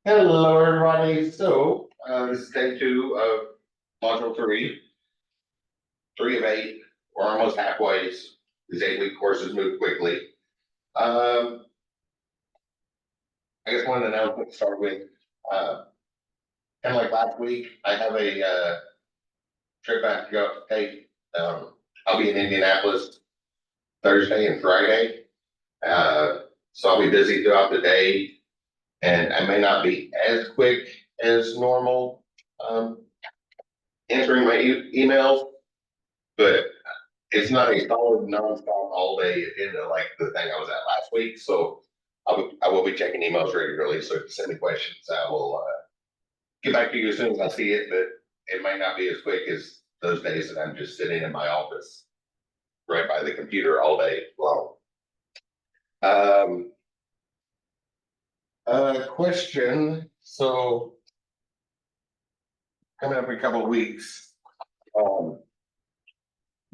Hello, everybody. So, this is day 2 of module 3, 3 of 8. We're almost halfway. These 8-week courses move quickly. I guess one announcement to start with. Kind of like last week, I have a trip I have to go take. I'll be in Indianapolis Thursday and Friday. So I'll be busy throughout the day, and I may not be as quick as normal answering my emails, but it's not a solid nonstop all day agenda like the thing I was at last week. So I will be checking emails regularly. So if you send me questions, I will get back to you as soon as I see it, but it might not be as quick as those days that I'm just sitting in my office right by the computer all day long. Question. So coming up in a couple of weeks,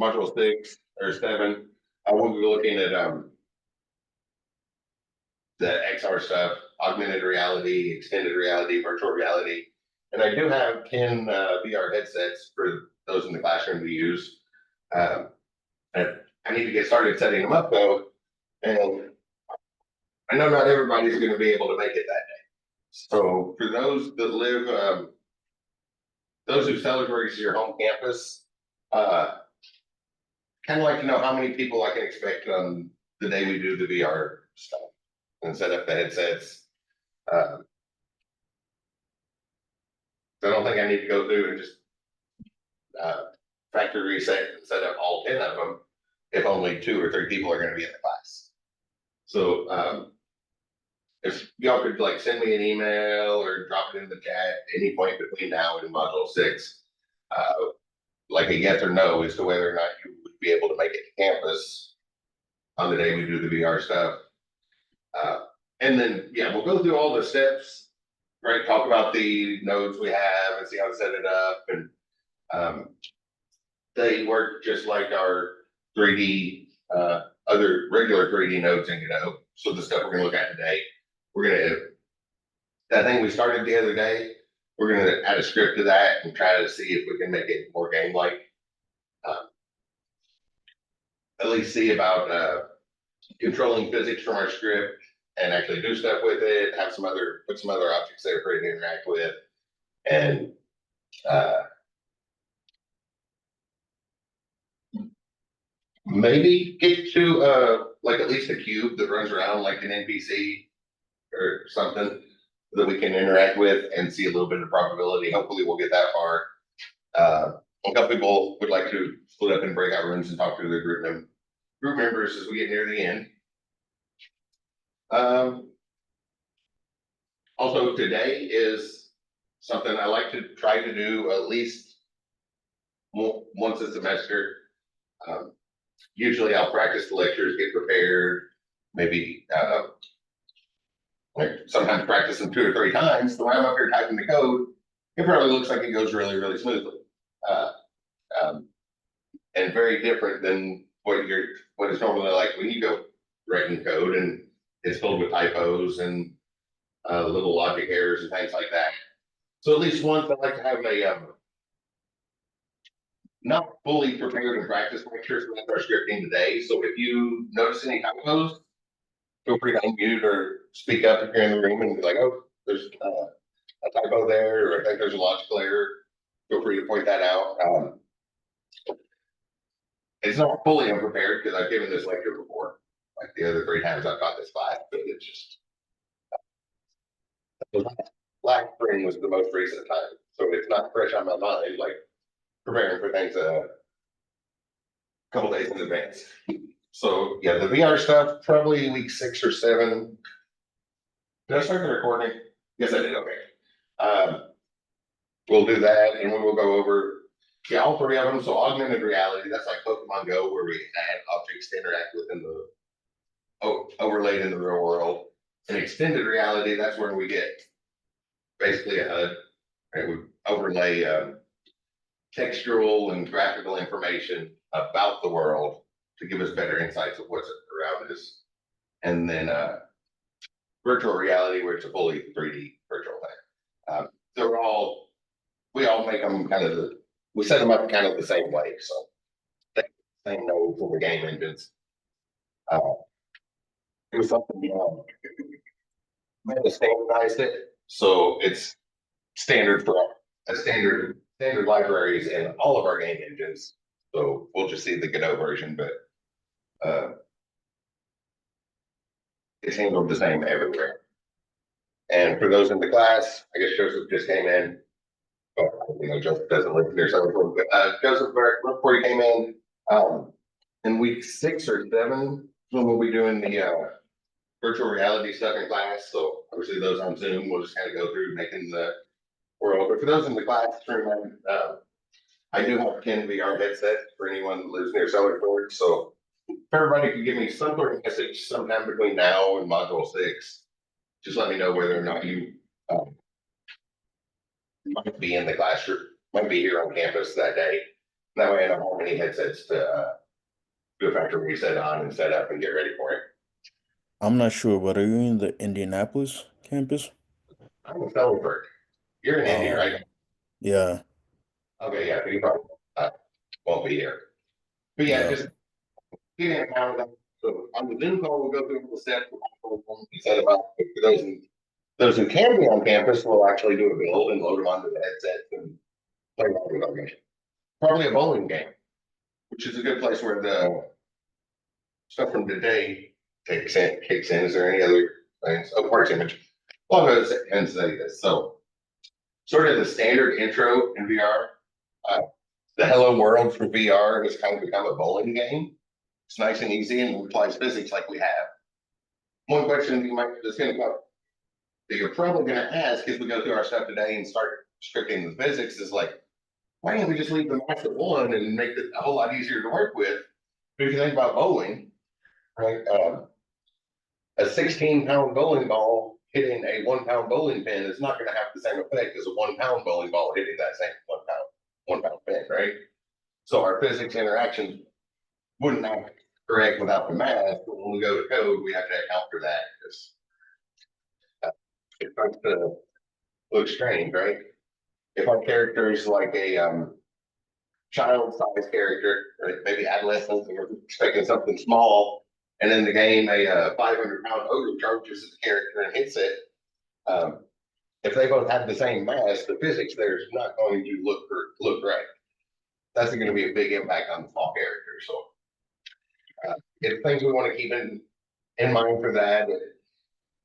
module 6 or 7, I will be looking at the XR stuff, augmented reality, extended reality, virtual reality. And I do have 10 VR headsets for those in the classroom to use. And I need to get started setting them up though. And I know not everybody's going to be able to make it that day. So for those that live, those whose Celebrate is your home campus, kind of like to know how many people I can expect on the day we do the VR stuff and set up the headsets. I don't think I need to go through and just factory reset and set up all 10 of them if only 2 or 3 people are going to be in the class. So if y'all could like send me an email or drop it in the chat at any point between now and module 6, like a yes or no as to whether or not you would be able to make it to campus on the day we do the VR stuff. And then, yeah, we'll go through all the steps, right? Talk about the nodes we have and see how to set it up. And they work just like our 3D, other regular 3D nodes in Godot. So the stuff we're gonna look at today, that thing we started the other day, we're gonna add a script to that and try to see if we can make it more game-like. At least see about controlling physics from our script and actually do stuff with it, put some other objects there for it to interact with, and maybe get to like at least a cube that runs around like an NPC or something that we can interact with and see a little bit of probability. Hopefully we'll get that far. A couple people would like to split up in breakout rooms and talk to their group members as we get near the end. Also today is something I like to try to do at least once a semester. Usually I'll practice the lectures, get prepared, maybe sometimes practice them 2 or 3 times. So when I'm up here typing the code, it probably looks like it goes really, really smoothly. And very different than what it's normally like when you go writing code and it's filled with typos and little logic errors and things like that. So at least once I like to have a not fully prepared and practiced lectures with our scripting today. So if you notice any typos, feel free to unmute or speak up if you're in the room and be like, oh, there's a typo there, or I think there's a logical error. Feel free to point that out. It's not fully unprepared because I've given this lecture before, like the other 3 times I've taught this class, but it's just last spring was the most recent time, so it's not fresh on my mind, like preparing for things a couple days in advance. So yeah, the VR stuff, probably week 6 or 7. Did I start the recording? Yes, I did. Okay. We'll do that, and we'll go over all 3 of them. So augmented reality, that's like Pokemon Go, where we add objects to interact with in the overlaid in the real world. And extended reality, that's where we get basically a HUD, and we overlay textual and graphical information about the world to give us better insights of what's around us. And then virtual reality, where it's a fully 3D virtual thing. So we all make them we set them up kind of the same way, so same node for the game engines. It was something, we had to standardize it, so it's standard for standard libraries in all of our game engines. So we'll just see the Godot version, but it's handled the same everywhere. And for those in the class, I guess Joseph just came in. But, Joseph doesn't live here, so Joseph, before he came in week 6 or 7, when we'll be doing the virtual reality stuff in class. So obviously those on Zoom, we'll just kind of go through making the world. But for those in the classroom, I do have 10 VR headsets for anyone that lives near Sellersburg. So if everybody could give me some sort of message sometime between now and module 6, just let me know whether or not you might be in the classroom, might be here on campus that day. That way I know how many headsets to do a factory reset on and set up and get ready for it. I'm not sure, but are you in the Indianapolis campus? I'm in Sellersburg. You're in Indy, right? Yeah. Okay, yeah, you probably won't be here. But yeah, just get in and out of that. So on the Zoom call, we'll go through the steps. We set them up. For those who can be on campus, we'll actually do a build and load them onto the headsets and play around with our game. Probably a bowling game, which is a good place where the stuff from today kicks in. Is there any other things? Oh, parts image. Well, no, and say this. So, sort of the standard intro in VR. The Hello World for VR has kind of become a bowling game. It's nice and easy and applies physics like we have. One question you might just going to go that you're probably going to ask as we go through our stuff today and start scripting the physics is like, why can't we just leave the max at 1 and make it a whole lot easier to work with? But if you think about bowling, right? A 16-pound bowling ball hitting a 1-pound bowling pin is not going to have the same effect as a 1-pound bowling ball hitting that same 1-pound pin, right? So our physics interactions wouldn't act correct without the math. But when we go to code, we have to account for that because it starts to look strange, right? If our character is like a child-sized character, right? Maybe adolescents, and we're expecting something small, and in the game, a 500-pound ogre charges the character and hits it. If they both have the same mass, the physics there is not going to look right. That's going to be a big impact on the small character. So, it's things we want to keep in mind for that.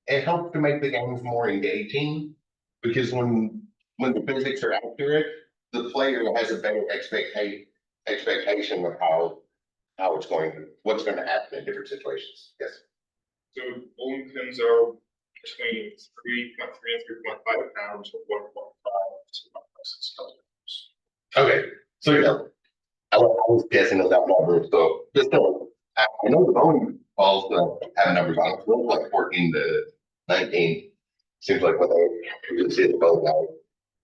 It helps to make the games more engaging because when the physics are accurate, the player has a better expectation of what's going to happen in different situations. Yes. So bowling pins are between 3.3 and 3.5 pounds or 1.5 to 1.6 kilograms. Okay, so I was guessing at that number. So just still, I know the bowling balls have numbers on it. So like 14 to 19 seems like what they usually see at the bowling alley.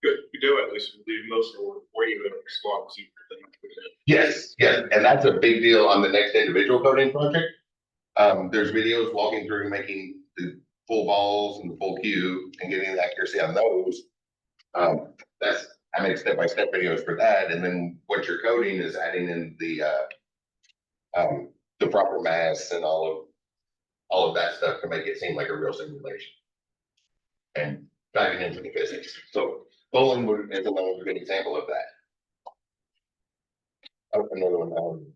Good, we do at least leave most of the way even slots easier than Yes, and that's a big deal on the next individual coding project. There's videos walking through making the full balls and the full cube and getting the accuracy on those. I make step-by-step videos for that, and then what you're coding is adding in the proper mass and all of that stuff to make it seem like a real simulation and diving into the physics. So bowling is another good example of that. Another one.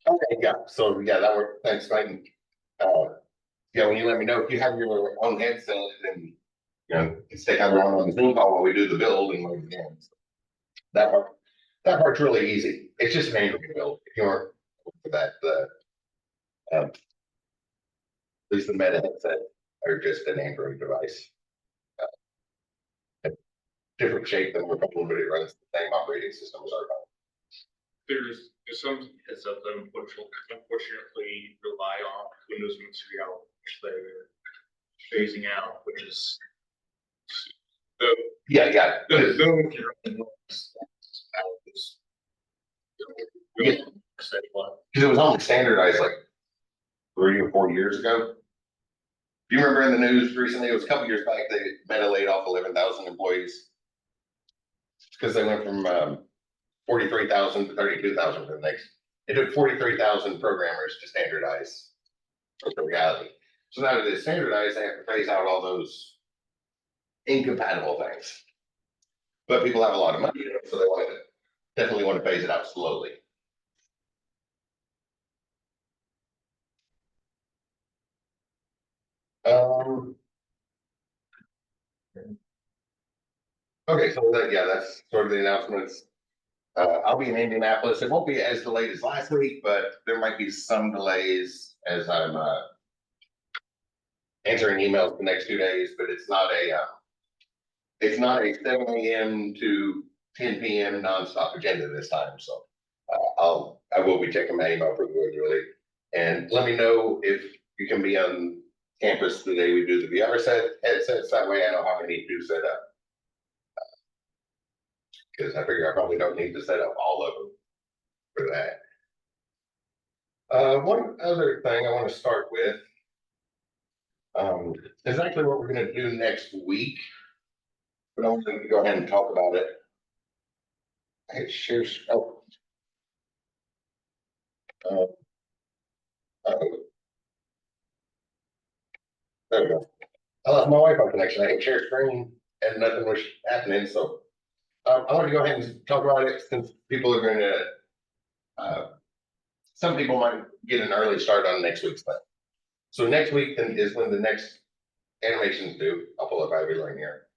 Okay, yeah. So yeah, that worked. Thanks, Clayton. Yeah, when you let me know if you have your own headset, then stick around on the Zoom call while we do the build and load the games. That part's really easy. It's just an Android build. If you aren't for that, at least the Meta headset are just an Android device. Different shape than we're probably, but it runs the same operating system as our phone. There's some headsets that unfortunately rely on Windows material, which they're phasing out, which is yeah. Because it was only standardized like 3 or 4 years ago. Do you remember in the news recently, it was a couple years back, they Meta laid off 11,000 employees? Because they went from 43,000 to 32,000 for the next, it took 43,000 programmers to standardize for the reality. So now that it's standardized, they have to phase out all those incompatible things. But people have a lot of money, so they want to definitely want to phase it out slowly. Okay, so that, yeah, that's sort of the announcements. I'll be in Indianapolis. It won't be as delayed as last week, but there might be some delays as I'm answering emails the next 2 days. But it's not a 7 a.m. to 10 p.m. nonstop agenda this time. So I will be checking my email pretty regularly. And let me know if you can be on campus the day we do the VR headsets. That way I know how many to set up. Because I figure I probably don't need to set up all of them for that. One other thing I want to start with is actually what we're going to do next week, but I want to go ahead and talk about it. I share. Oh, uh, there we go. I lost my Wi-Fi connection. I hit share screen and nothing was happening. So I want to go ahead and talk about it since people are going to. Some people might get an early start on next week's thing. So next week is when the next animations due. I'll pull up Ivy Line here.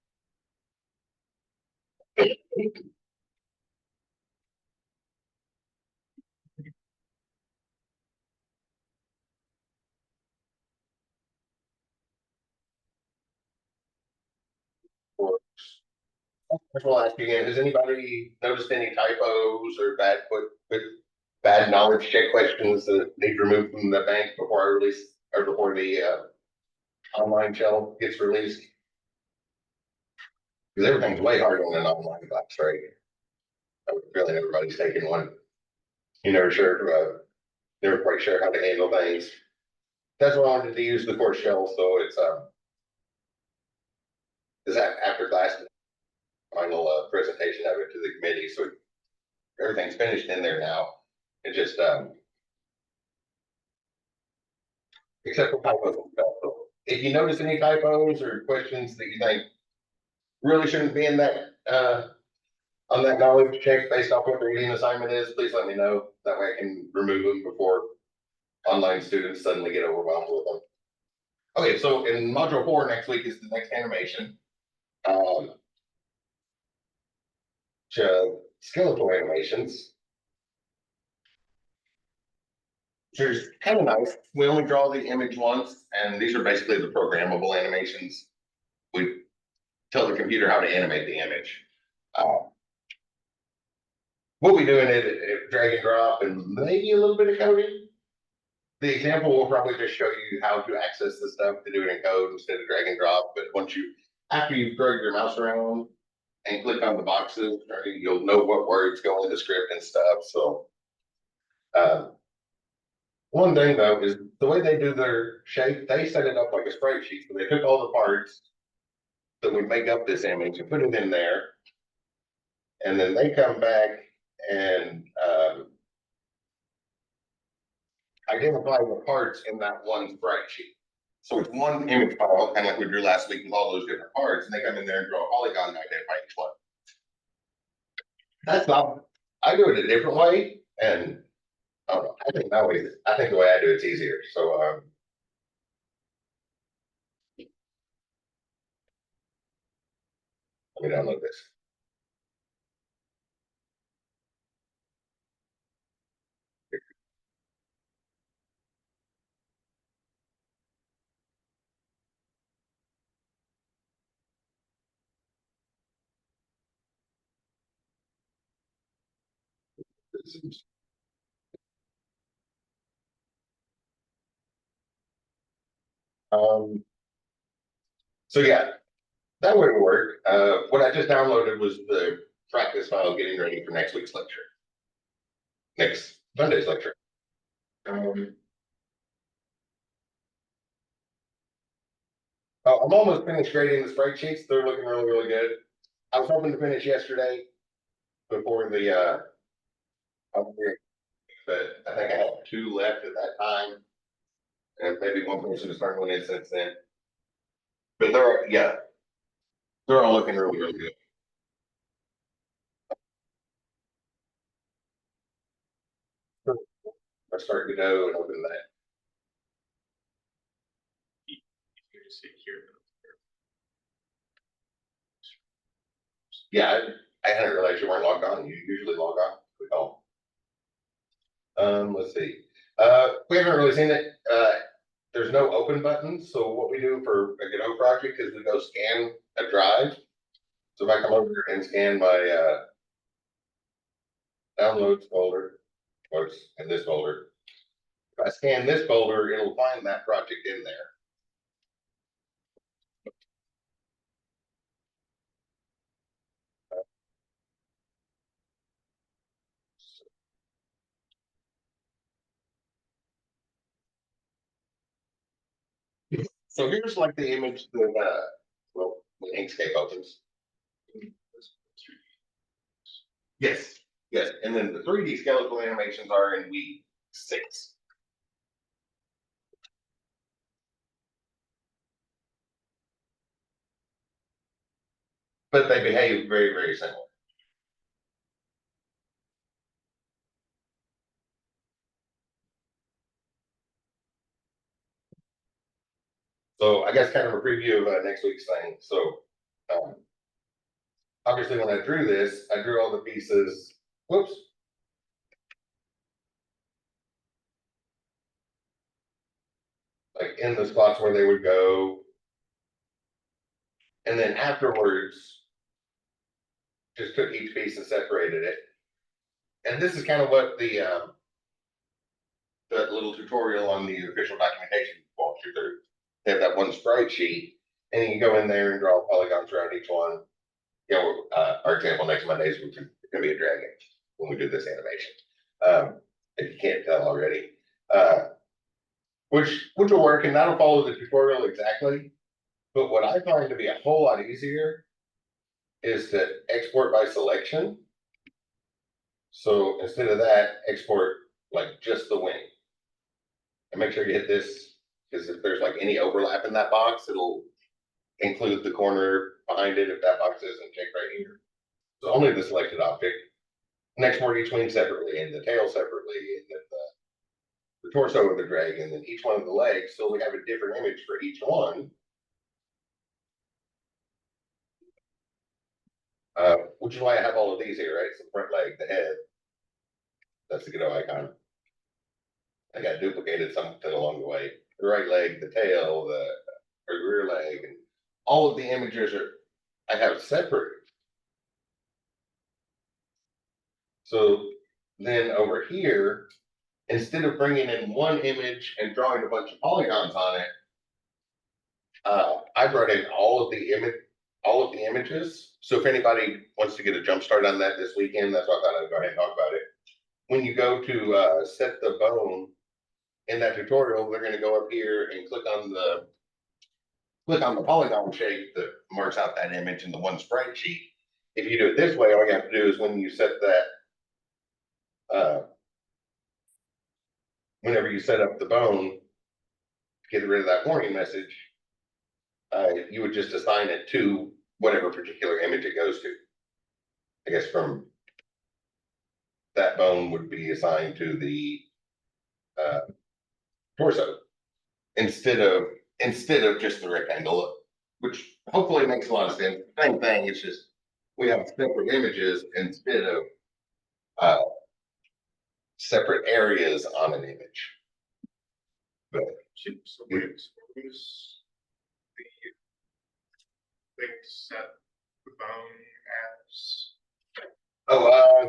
First of all, ask you again, has anybody noticed any typos or bad knowledge check questions that need removed from the bank before I release or before the online shell gets released? Because everything's way harder on an online class, right? I would feeling everybody's taking one. You never quite sure how to handle things. That's why I wanted to use the course shell, so it's after class final presentation of it to the committee. So everything's finished in there now. It just except for typos and stuff. So if you notice any typos or questions that you think really shouldn't be in that on that knowledge check based off what the reading assignment is, please let me know. That way I can remove them before online students suddenly get overwhelmed with them. Okay, so in module 4 next week is the next animation. Skeletal animations. Which is kind of nice. We only draw the image once, and these are basically the programmable animations. We tell the computer how to animate the image. We'll be doing it drag and drop and maybe a little bit of coding. The example will probably just show you how to access the stuff to do it in code instead of drag and drop. But after you've dragged your mouse around and click on the boxes, you'll know what words go in the script and stuff. So one thing though is the way they do their shape, they set it up like a spreadsheet. So they took all the parts that would make up this image and put it in there. And then they come back and identify the parts in that one spreadsheet. So it's one image file, kind of like we drew last week with all those different parts, and they come in there and draw a polygon and identify each one. That's not, I do it a different way, and I don't know, I think the way I do it's easier. So let me download this. So yeah, that wouldn't work. What I just downloaded was the practice file getting ready for next week's lecture. Next Monday's lecture. Oh, I'm almost finished grading the spreadsheets. They're looking really, really good. I was hoping to finish yesterday before the, upgrade, but I think I had two left at that time. And maybe one person has started one in since then. But they're, yeah, they're all looking really, really good. I started to go and open that. You can see here. Yeah, I hadn't realized you weren't logged on. You usually log on. We call. Let's see. We haven't really seen it. There's no open buttons. So what we do for a Godot project is we go scan a drive. So if I come over and scan my downloads folder, or it's in this folder. If I scan this folder, it'll find that project in there. So here's like the image that, well, when Inkscape opens. Yes, yes, and then the 3D skeletal animations are in week 6. But they behave very, very similar. So I guess kind of a preview of next week's thing. So obviously when I drew this, I drew all the pieces, whoops. Like in the spots where they would go. And then afterwards, just took each piece and separated it. And this is kind of what the little tutorial on the official documentation walks you through. They have that one sprite sheet, and you can go in there and draw polygons around each one. You know, our example next Monday is going to be a dragon when we do this animation. If you can't tell already, which will work, and that'll follow the tutorial exactly. But what I find to be a whole lot easier is to export by selection. So instead of that, export like just the wing. And make sure you hit this, because if there's like any overlap in that box, it'll include the corner behind it if that box isn't checked right here. So only the selected object. And export each wing separately, and the tail separately, and then the torso of the dragon, and each one of the legs. So we have a different image for each one. Which is why I have all of these here, right? So the front leg, the head. That's the Godot icon. I got duplicated something along the way. The right leg, the tail, the rear leg, and all of the images are I have separate. So then over here, instead of bringing in one image and drawing a bunch of polygons on it, I brought in all of the images. So if anybody wants to get a jump start on that this weekend, that's why I thought I'd go ahead and talk about it. When you go to set the bone in that tutorial, they're going to go up here and click on the polygon shape that marks out that image in the one sprite sheet. If you do it this way, all you have to do is when you set that, whenever you set up the bone, get rid of that warning message, you would just assign it to whatever particular image it goes to. I guess from that bone would be assigned to the torso instead of just the rectangle, which hopefully makes a lot of sense. Same thing. It's just we have separate images instead of separate areas on an image. But So we expose the thing to set the bone as.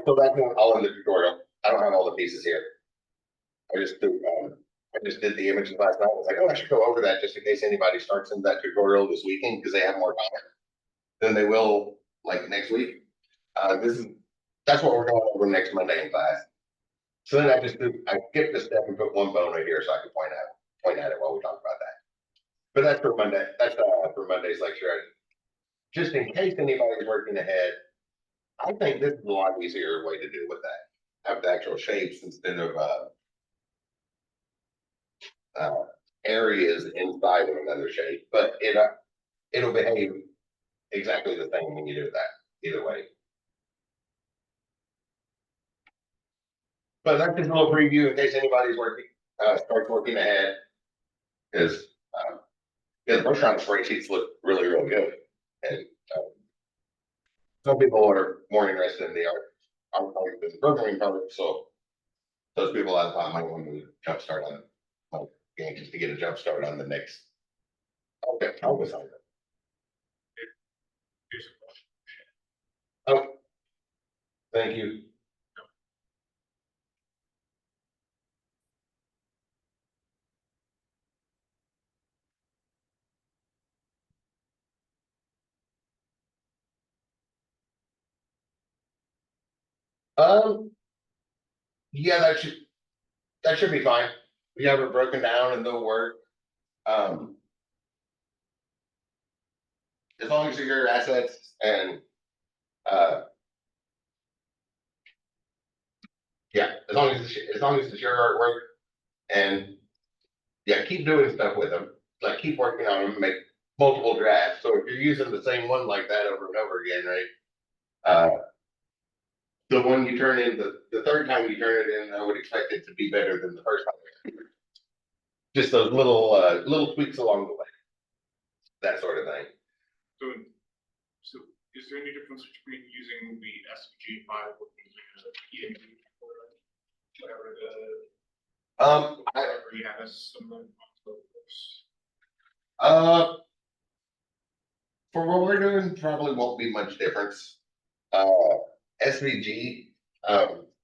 so that's all in the tutorial. I don't have all the pieces here. I just did the images last night. I was like, oh, I should go over that just in case anybody starts in that tutorial this weekend because they have more time than they will like next week. That's what we're going over next Monday in class. So then I skipped a step and put one bone right here so I could point at it while we talk about that. But that's for Monday, that's, for Monday's lecture. Just in case anybody's working ahead, I think this is a lot easier way to do with that. Have the actual shapes instead of, areas inside of another shape, but it'll behave exactly the same when you do that, either way. But that's just a little preview in case anybody's working, starts working ahead. Cause, yeah, the first round spreadsheets look really, really good. And, some people are more interested in the art part than the programming part, so those people I thought might want to jump start on, like, game just to get a jump start on the next. Okay, I'll go sign it. Here's a question. Oh, thank you. Yeah, that should be fine. We have it broken down and they'll work. Um. As long as your assets and, uh. Yeah, as long as it's your artwork and, yeah, keep doing stuff with them. Like, keep working on them, make multiple drafts. So if you're using the same one like that over and over again, right? The one you turn in, the third time you turn it in, I would expect it to be better than the first time. Just those little tweaks along the way. That sort of thing. So is there any difference between using the SVG file or using a PNG or whatever whatever you have as some of those? For what we're doing, probably won't be much difference. SVG,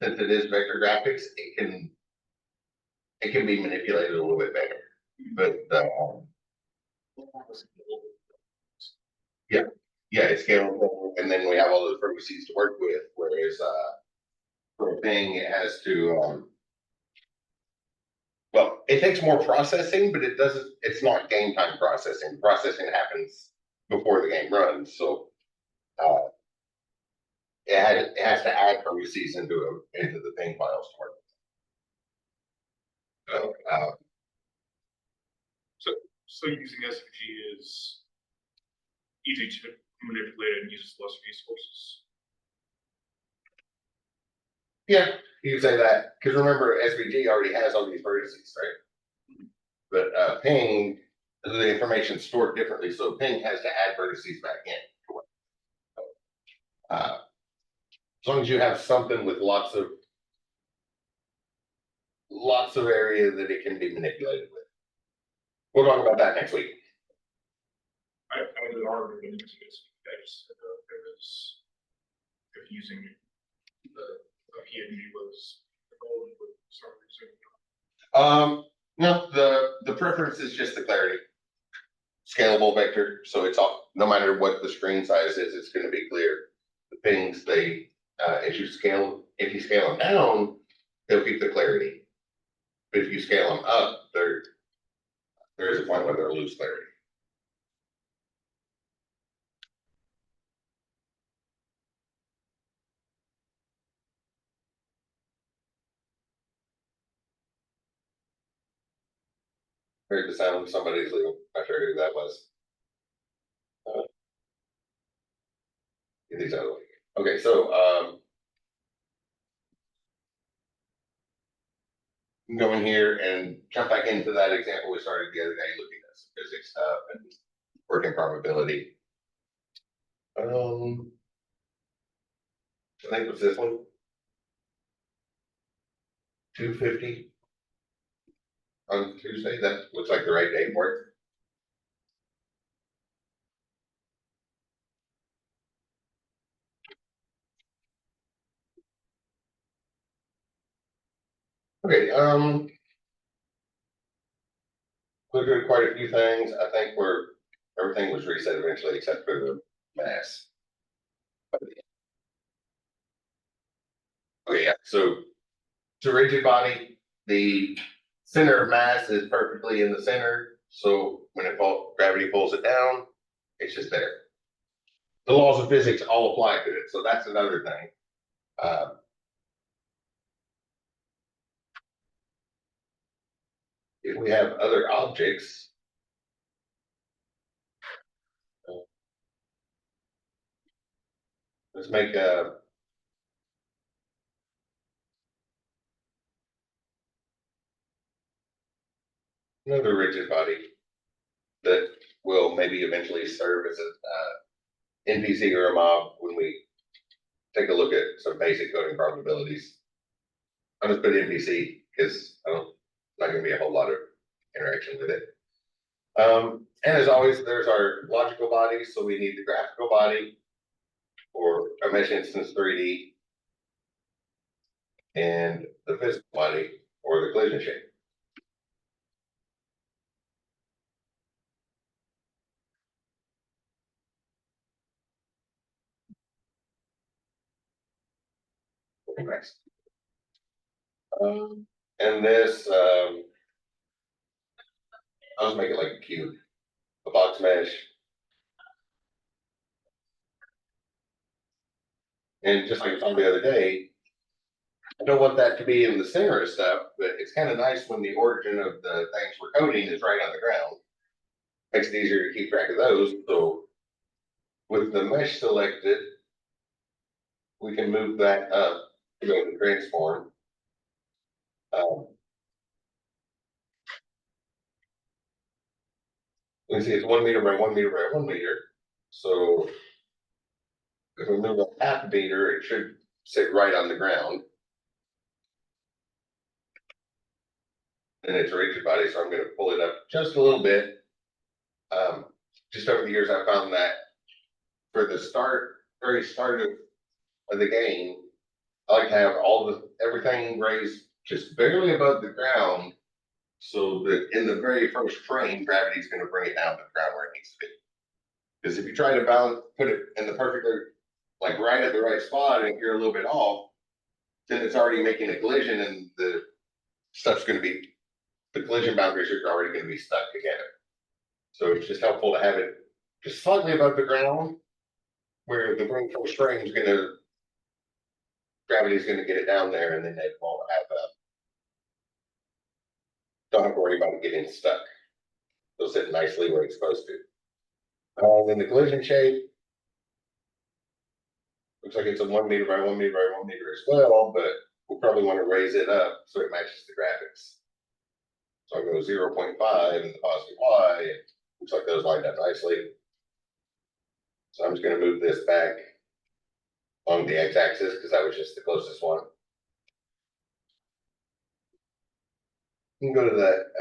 since it is vector graphics, it can be manipulated a little bit better. But, yeah, it's scalable, and then we have all those vertices to work with, whereas, for a thing, it has to, well, it takes more processing, but it's not game time processing. Processing happens before the game runs, so, it has to add vertices into the thing files to work. So, So using SVG is easy to manipulate and uses less resources. yeah, you can say that, because remember, SVG already has all these vertices, right? But, ping, the information stored differently, so ping has to add vertices back in. As long as you have something with lots of area that it can be manipulated with. We'll talk about that next week. I would argue that it's I just said there is if using the PNG was the goal with some reason. No, the preference is just the clarity. Scalable vector, so it's all, no matter what the screen size is, it's gonna be clear. The pings, if you scale them down, they'll keep the clarity. But if you scale them up, there is a point where they'll lose clarity. Heard the sound of somebody's leaving. Not sure who that was. Get these out of the way. Okay, so, go in here and jump back into that example we started the other day, looking at some physics stuff and working probability. I think it was this one. 250 on Tuesday. That looks like the right day for it. Okay, we did quite a few things. I think everything was reset eventually except for the mass. Okay, yeah, so it's a rigid body. The center of mass is perfectly in the center. So when gravity pulls it down, it's just there. The laws of physics all apply to it, so that's another thing. If we have other objects, let's make another rigid body that will maybe eventually serve as a NPC or a mob when we take a look at some basic coding probabilities. I'll just put NPC because not going to be a whole lot of interaction with it. And as always, there's our logical body. So we need the graphical body or a mesh instance 3D and the physical body or the collision shape. Next. And this, I'll just make it like a cube, a box mesh. And just like I saw the other day, I don't want that to be in the center of stuff, but it's kind of nice when the origin of the things we're coding is right on the ground. Makes it easier to keep track of those. So with the mesh selected, we can move that up to go to transform. You can see it's 1 meter by 1 meter by 1 meter. So if we move up half a meter, it should sit right on the ground. And it's a rigid body, so I'm going to pull it up just a little bit. Just over the years, I found that for the very start of the game, I like to have everything raised just barely above the ground, so that in the very first frame, gravity is going to bring it down to the ground where it needs to be. Because if you try to put it in the perfectly, like right at the right spot, and you're a little bit off, then it's already making a collision, and the collision boundaries are already going to be stuck together. So it's just helpful to have it just slightly above the ground, where the very first frame is gravity is going to get it down there, and then they won't don't have to worry about it getting stuck. They'll sit nicely where it's supposed to. Then the collision shape looks like it's a 1 meter by 1 meter by 1 meter as well, but we'll probably want to raise it up so it matches the graphics. So I'll go 0.5 and the positive y. It looks like those lined up nicely. So I'm just going to move this back along the x-axis because that was just the closest one. You can go to that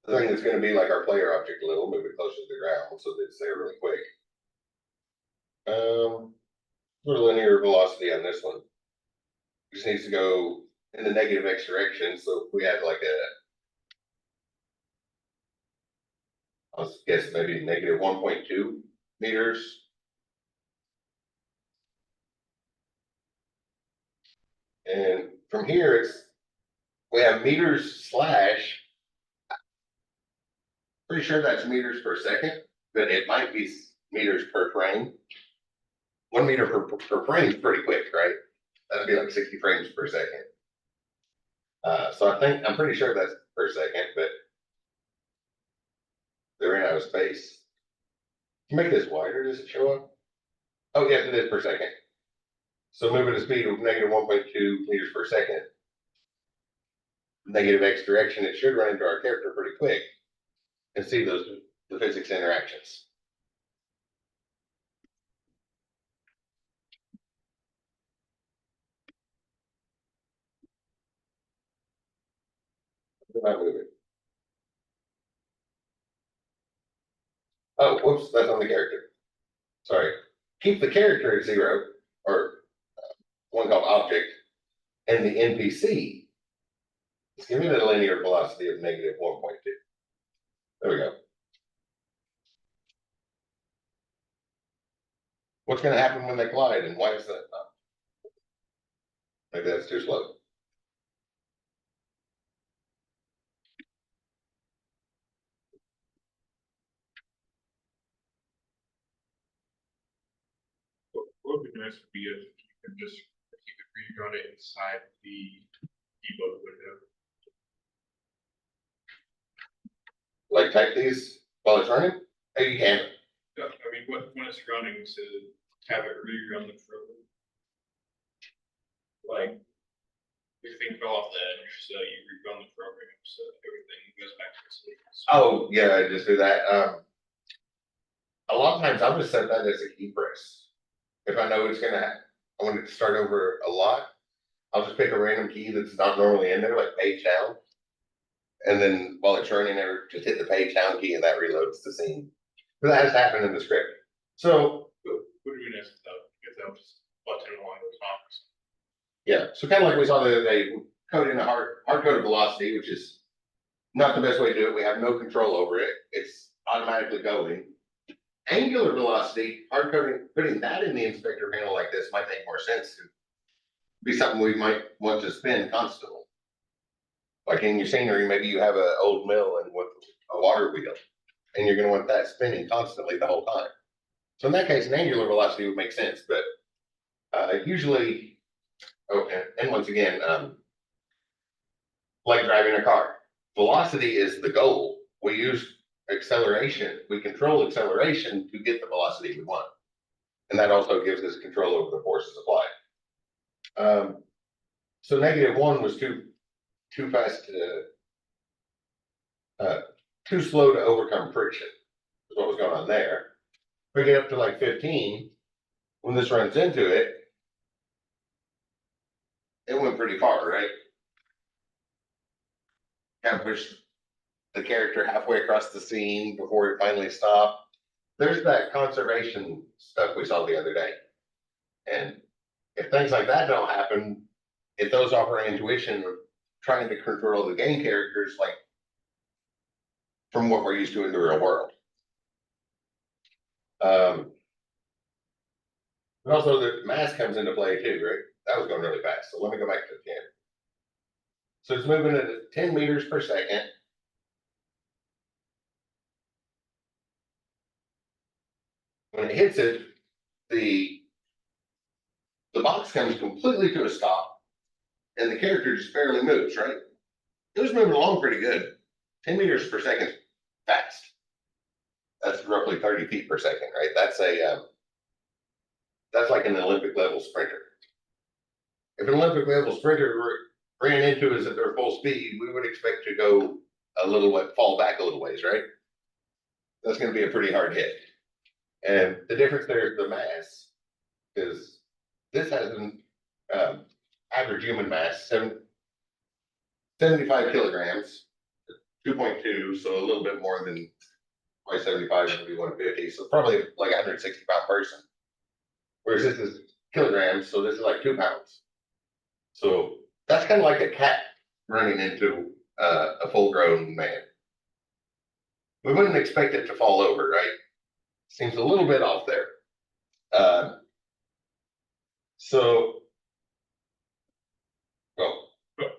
thing that's going to be like our player object a little, move it closer to the ground so that it's there really quick. Sort of linear velocity on this one. Just needs to go in the negative x direction. So if we had like I'll guess maybe negative 1.2 meters. And from here, we have meters slash. Pretty sure that's meters per second, but it might be meters per frame. 1 meter per frame is pretty quick, right? That'd be like 60 frames per second. So I'm pretty sure that's per second, but they ran out of space. Can you make this wider? Does it show up? Oh, yes, it is per second. So moving the speed of negative 1.2 meters per second, negative x direction, it should run into our character pretty quick and see the physics interactions. Not moving. Oh, whoops, that's on the character. Sorry. Keep the character at 0, or one called object, and the NPC is giving it a linear velocity of negative 1.2. There we go. What's going to happen when they collide, and why is that? Maybe that's too slow. What would be nice would be if you could just, if you could rerun it inside the debug window. Like type these while it's running, hey, you can. Yeah, I mean, when it's running, to have it rerun the program. Like, if thing fell off the edge, so you rerun the program, so everything goes back to its original. Oh, yeah, just do that. A lot of times I'll just set that as a key press. If I know it's I want it to start over a lot, I'll just pick a random key that's not normally in there, like page down. And then while it's running there, just hit the page down key and that reloads the scene. But that has happened in the script. So, Would be nice if that was button along those lines. yeah, so kind of like we saw the other day, coding a hard coded velocity, which is not the best way to do it. We have no control over it. It's automatically going. Angular velocity, hard coding, putting that in the inspector panel like this might make more sense to be something we might want to spin constantly. Like in your scenery, maybe you have an old mill and with a water wheel, and you're going to want that spinning constantly the whole time. So in that case, an angular velocity would make sense, but usually, and once again, like driving a car, velocity is the goal. We use acceleration, we control acceleration to get the velocity we want. And that also gives us control over the forces applied. So -1 was too fast too slow to overcome friction, is what was going on there. We get up to like 15, when this runs into it, it went pretty far, right? Kind of pushed the character halfway across the scene before it finally stopped. There's that conservation stuff we saw the other day. And if things like that don't happen, it throws off our intuition of trying to control the game characters like from what we're used to in the real world. And also the mass comes into play too, right? That was going really fast. So let me go back to 10. So it's moving at 10 meters per second. When it hits it, the box comes completely to a stop and the character just barely moves, right? It was moving along pretty good. 10 meters per second, fast. That's roughly 30 feet per second, right? That's like an Olympic level sprinter. If an Olympic level sprinter ran into us at their full speed, we would expect to go a little way, fall back a little ways, right? That's going to be a pretty hard hit. And the difference there is the mass, because this has an average human mass, 75 kilograms, 2.2, so a little bit more than probably 75 would be 150, so probably like a 160-pound person. Whereas this is kilograms, so this is like 2 pounds. So that's kind of like a cat running into a full-grown man. We wouldn't expect it to fall over, right? Seems a little bit off there. But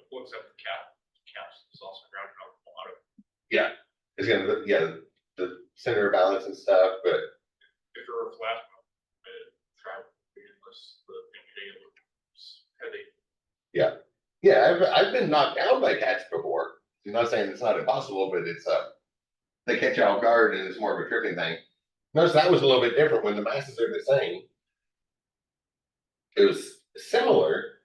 what's up the caps is also grounded on the bottom. Yeah, it's gonna, the center of balance and stuff, but If it were flat, try unless the thing was heavy. yeah, I've been knocked down by cats before. I'm not saying it's not impossible, but it's they catch you off guard and it's more of a tripping thing. Notice that was a little bit different when the masses are the same. It was similar,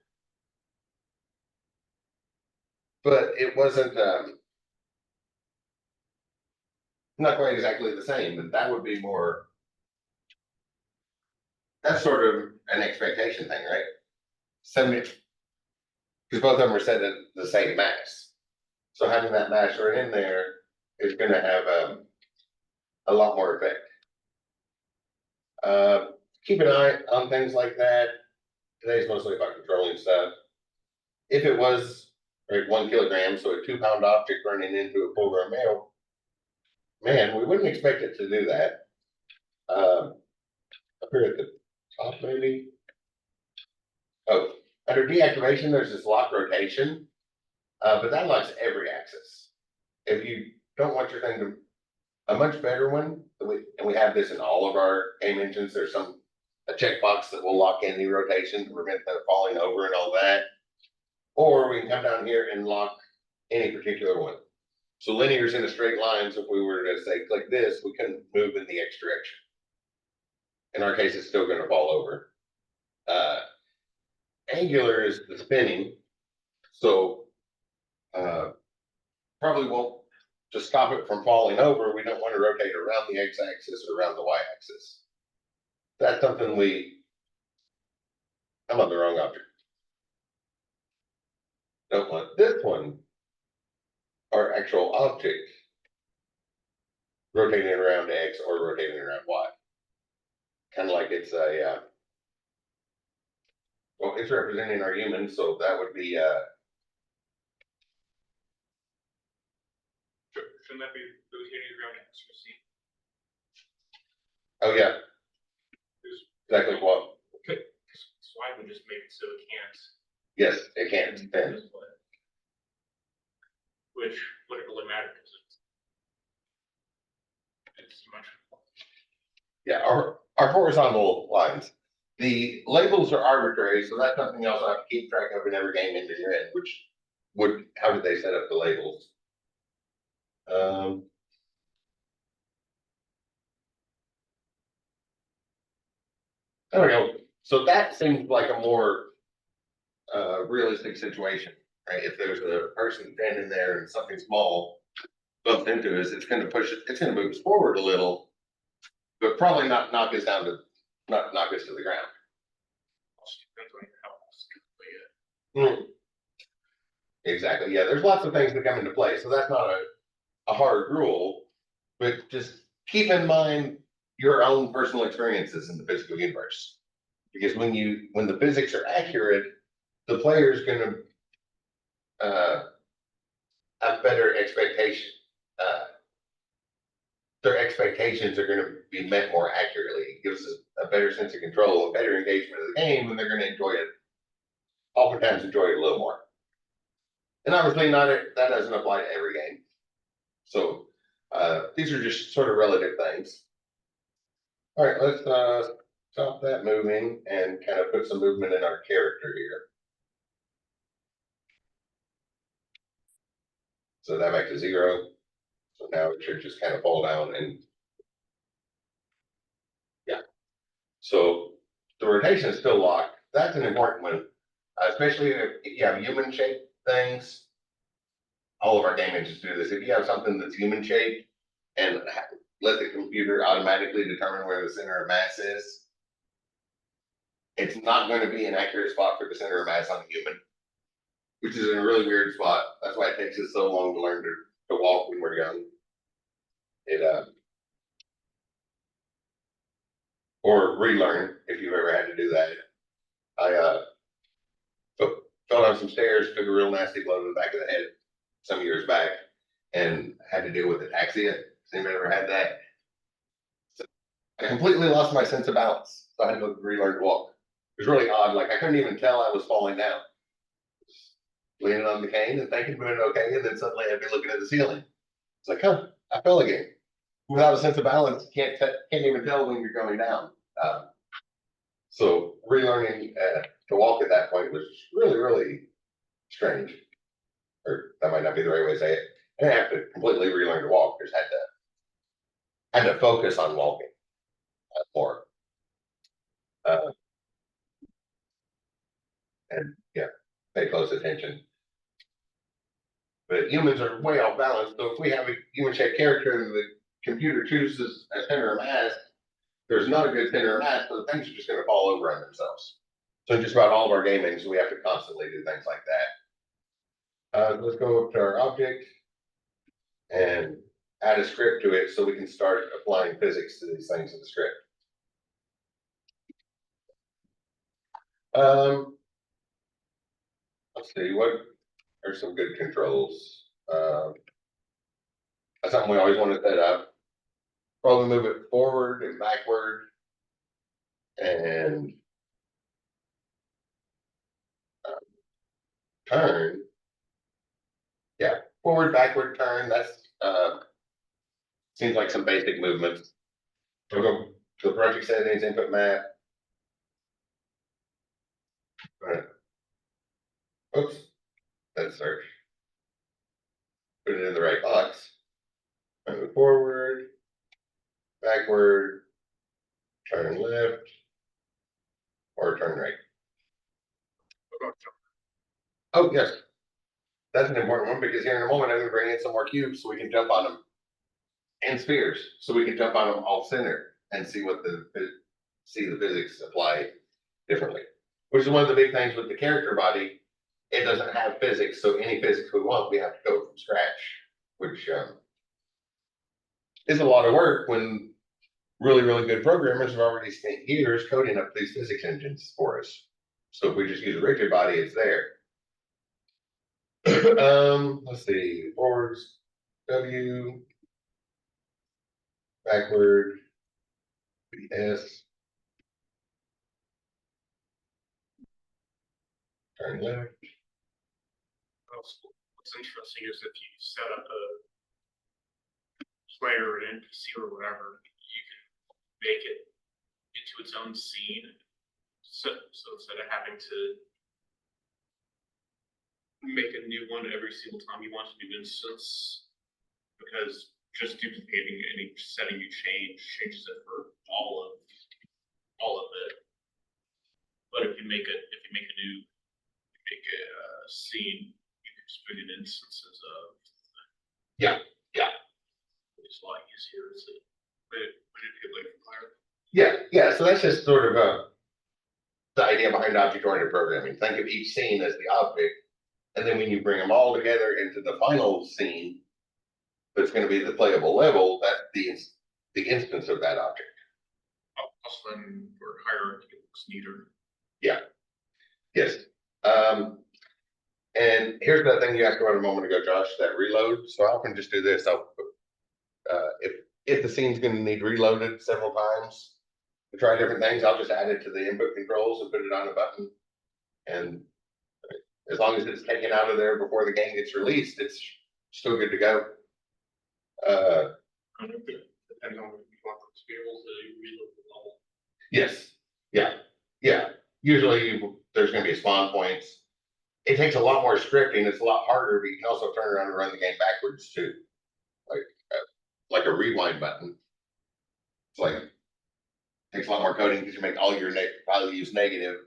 but it wasn't not quite exactly the same. But that would be more. That's sort of an expectation thing, right? 70, because both of them are set at the same mass. So having that mass right in there is going to have a lot more effect. Keep an eye on things like that. Today's mostly about controlling stuff. If it was 1 kilogram, so a 2-pound object running into a full-grown male, man, we wouldn't expect it to do that. Up here at the top, maybe. Oh, under deactivation, there's this lock rotation, but that locks every axis. If you don't want your thing to, a much better one, and we have this in all of our game engines, there's some a checkbox that will lock any rotation to prevent them falling over and all that. Or we can come down here and lock any particular one. So linear's in a straight line, so if we were to say click this, we couldn't move in the X direction. In our case, it's still gonna fall over. Angular is the spinning, so probably won't, to stop it from falling over, we don't want to rotate around the X-axis or around the Y-axis. That's something I'm on the wrong object. Don't want this one, our actual object, rotating around X or rotating around Y. Kind of like it's a, well, it's representing our human, so that would be, Shouldn't that be rotating around X or C? oh yeah, exactly what, So I would just make it so it can't. yes, it can spin. Which wouldn't really matter because it's much. Yeah, our horizontal lines. The labels are arbitrary, so that's something else I have to keep track of in every game into your end, which would, how did they set up the labels? There we go. So that seems like a more realistic situation, right? If there's a person standing there and something small bumps into us, it's gonna push it, it's gonna move us forward a little, but probably not knock us down to, not knock us to the ground. Exactly, yeah, there's lots of things that come into play, so that's not a hard rule, but just keep in mind your own personal experiences in the physical universe. Because when the physics are accurate, the player's gonna have better expectation. Their expectations are gonna be met more accurately. It gives us a better sense of control, a better engagement of the game, and they're gonna enjoy it. Oftentimes enjoy it a little more. And obviously that doesn't apply to every game. So these are just sort of relative things. All right, let's stop that moving and kind of put some movement in our character here. So that back to 0. So now it should just kind of fall down and yeah. So the rotation is still locked. That's an important one, especially if you have human shaped things. All of our game engines do this. If you have something that's human shaped and let the computer automatically determine where the center of mass is, it's not going to be an accurate spot for the center of mass on a human, which is in a really weird spot. That's why it takes us so long to learn to walk when we're young. Or relearn if you've ever had to do that. I fell down some stairs, took a real nasty blow to the back of the head some years back, and had to deal with ataxia. Has anybody ever had that? So I completely lost my sense of balance, so I had to relearn to walk. It was really odd. Like I couldn't even tell I was falling down. Leaning on the cane and thinking we're okay, and then suddenly I'd be looking at the ceiling. It's like, huh, I fell again. Without a sense of balance, can't even tell when you're going down. So relearning to walk at that point was really, really strange. Or that might not be the right way to say it. I didn't have to completely relearn to walk. Just had to focus on walking more. And yeah, pay close attention. But humans are way off balance. So if we have a human shaped character and the computer chooses a center of mass, there's not a good center of mass, so things are just going to fall over on themselves. So just about all of our gamings, we have to constantly do things like that. Let's go up to our object and add a script to it so we can start applying physics to these things in the script. Let's see, what are some good controls? That's something we always want to set up. Probably move it forward and backward and turn. Yeah, forward, backward, turn. That's seems like some basic movements. We'll go to the project settings, input map, Right. Oops, that's search. Put it in the right box. Move forward, backward, turn left, or turn right. Oh, yes. That's an important one because here in a moment, I'm gonna bring in some more cubes so we can jump on them. And spheres, so we can jump on them all center and see what see the physics apply differently. Which is one of the big things with the character body. It doesn't have physics, so any physics we want, we have to go from scratch, which is a lot of work when really good programmers have already spent years coding up these physics engines for us. So if we just use a rigid body, it's there. Let's see, forwards, W, backward, S, turn left. What's interesting is if you set up a player or an NPC or whatever, you can make it into its own scene. So instead of having to make a new one every single time you want a new instance, because just duplicating any setting you changes it for all of it. But if you make a scene, you can just put in instances of. Yeah. It's a lot easier to manipulate from there. Yeah. So that's just sort of the idea behind object-oriented programming. Think of each scene as the object, and then when you bring them all together into the final scene, that's going to be the playable level. That's the instance of that object. Also, then for hierarchy, it looks neater. Yeah. Yes. And here's the thing you asked about a moment ago, Josh, that reload. So I often just do this. I'll if the scene's going to need reloaded several times to try different things, I'll just add it to the input controls and put it on a button. And as long as it's taken out of there before the game gets released, it's still good to go. Depending on what you want to be able to reload the level. Yes. Yeah. Usually there's going to be spawn points. It takes a lot more scripting. It's a lot harder, but you can also turn around and run the game backwards too. Like a rewind button. It's like, takes a lot more coding because you make all your values negative,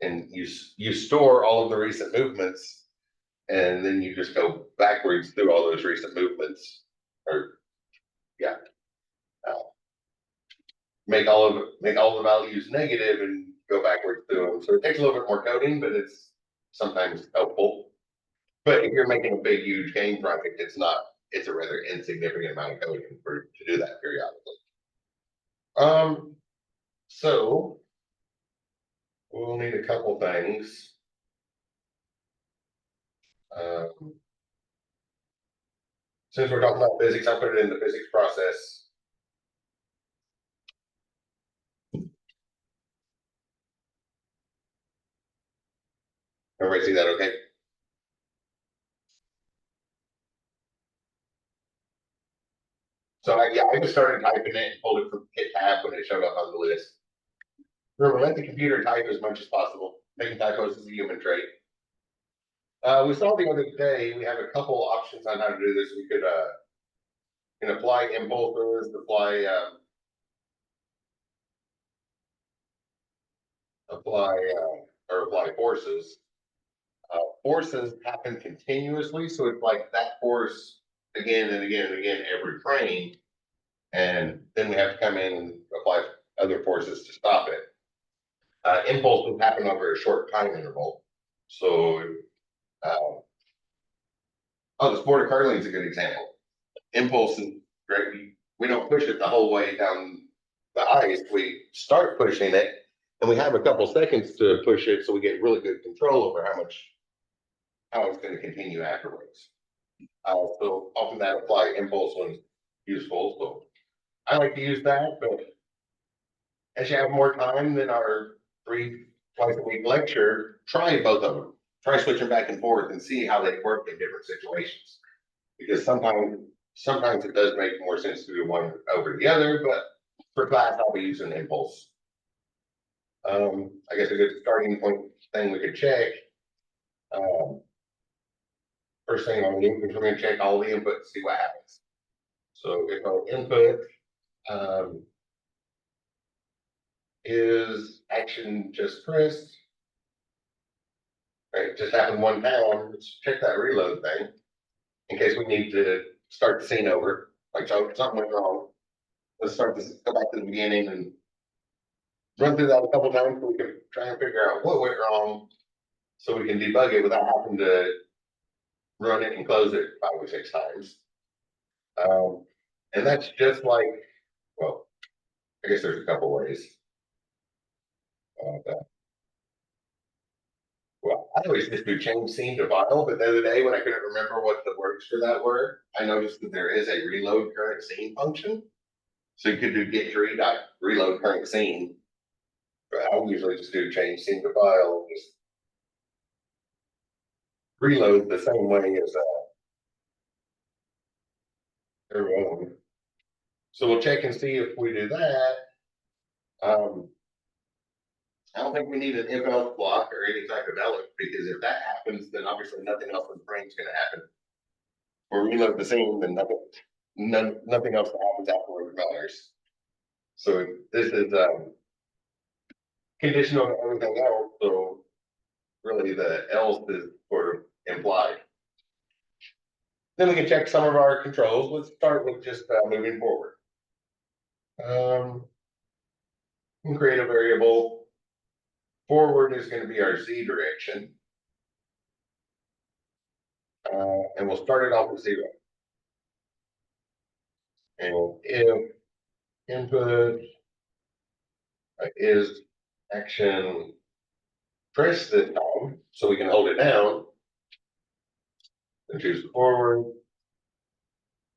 and you store all of the recent movements, and then you just go backwards through all those recent movements. Make all the values negative and go backwards through them. So it takes a little bit more coding, but it's sometimes helpful. But if you're making a big, huge game project, it's a rather insignificant amount of coding to do that periodically. So we'll need a couple things. Since we're talking about physics, I'll put it in the physics process. Everybody see that okay? So I just started typing it and pulled it from Hit tab when it showed up on the list. Remember, let the computer type as much as possible. Making typos is a human trait. We saw the other day, we have a couple options on how to do this. We could can apply impulses, apply forces. Forces happen continuously, so it's like that force again and again and again every frame, and then we have to come in and apply other forces to stop it. Impulses happen over a short time interval, so the sport of curling is a good example. Impulses, right? We don't push it the whole way down the ice. We start pushing it, and we have a couple seconds to push it, so we get really good control over how it's going to continue afterwards. So often that apply impulse one's useful. So I like to use that, but as you have more time than our twice a week lecture, try both of them. Try switching back and forth and see how they work in different situations. Because sometimes it does make more sense to do one over the other, but for class I'll be using impulse. I guess a good starting point thing we could check. First thing on the input, we're gonna check all the inputs, see what happens. So if our input, is action just pressed. Right, just happened one time, let's check that reload thing. In case we need to start the scene over, like so something went wrong. Let's start this, go back to the beginning and run through that a couple times so we can try and figure out what went wrong. So we can debug it without having to run it and close it 5 or 6 times. And that's just like, well, I guess there's a couple ways. Well, I always just do change scene to file, but the other day when I couldn't remember what the words for that were, I noticed that there is a reload current scene function. So you could do get tree dot reload current scene. But I usually just do change scene to file, just reload the same way as everyone. So we'll check and see if we do that. I don't think we need an if else block or any type of else, because if that happens, then obviously nothing else in the frame is going to happen. Or reload the scene, then nothing else that happens afterward matters. So this is conditional on everything else. So really, the else is sort of implied. Then we can check some of our controls. Let's start with just moving forward. We can create a variable. Forward is going to be our Z direction. And we'll start it off with 0. And if input is action press this time, so we can hold it down, and choose the forward.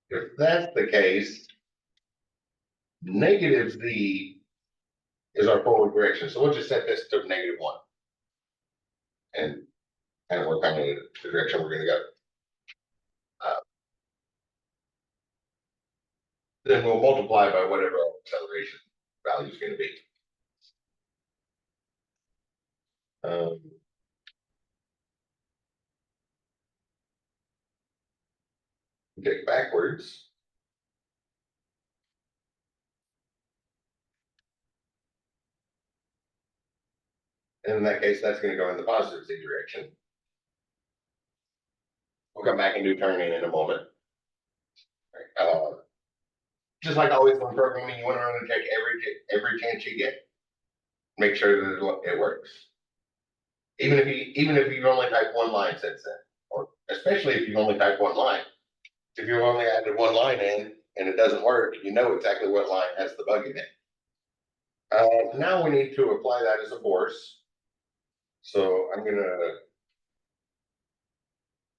If that's the case, negative Z is our forward direction. So we'll just set this to -1. And we're kind of in the direction we're going to go. Then we'll multiply by whatever our acceleration value is going to be. Take backwards. And in that case, that's going to go in the positive Z direction. We'll come back and do turning in a moment. Just like always when programming, you want to run and check every chance you get. Make sure that it works. Even if you've only typed one line since then, or especially if you've only typed one line. If you've only added one line in and it doesn't work, you know exactly what line has the bug in it. Now we need to apply that as a force. So I'm going to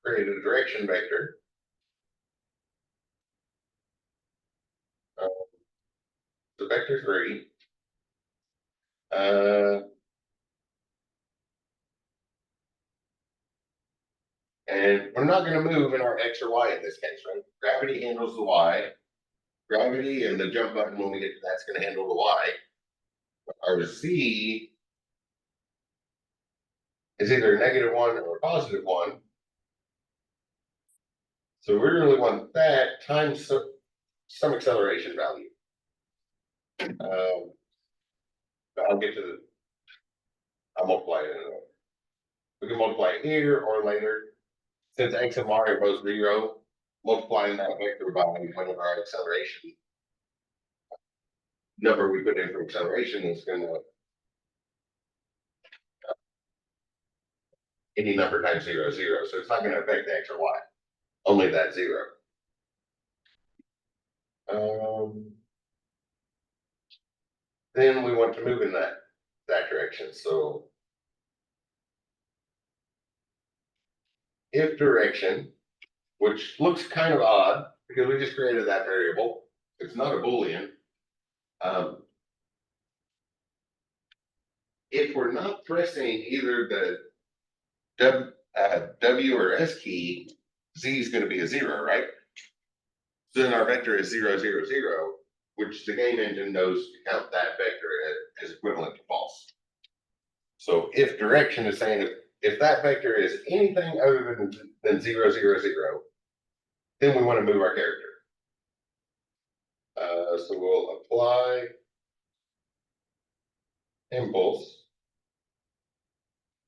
create a direction vector. So vector 3. And we're not going to move in our X or Y in this case, right? Gravity handles the Y. Gravity and the jump button when we get to that's going to handle the Y. Our Z is either -1 or +1. So we really want that times some acceleration value. I'll get to I'll multiply it anyway. We can multiply it here or later. Since X and Y are both 0, multiplying that vector by whatever our acceleration number we put in for acceleration is going to any number times 0, 0. So it's not going to affect the X or Y, only that 0. Then we want to move in that direction. So if direction, which looks kind of odd because we just created that variable, it's not a Boolean. If we're not pressing either the W or S key, Z is going to be a 0, right? So then our vector is 0, 0, 0, which the game engine knows to count that vector as equivalent to false. So if direction is saying if that vector is anything other than 0, 0, 0, then we want to move our character. So we'll apply impulse.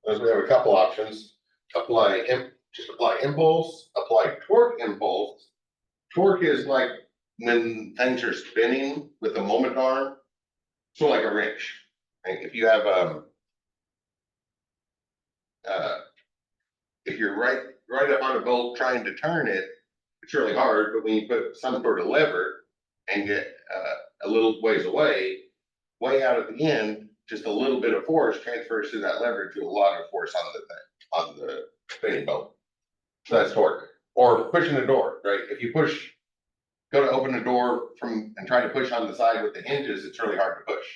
As we have a couple options, just apply impulse, apply torque impulse. Torque is like when things are spinning with a moment arm, so like a wrench. Like if you have if you're right up on a bolt trying to turn it, it's really hard. But when you put some sort of lever and get a little ways away, way out at the end, just a little bit of force transfers through that lever to a lot of force on the spinning bolt. So that's torque. Or pushing the door, right? If you go to open the door and try to push on the side with the hinges, it's really hard to push.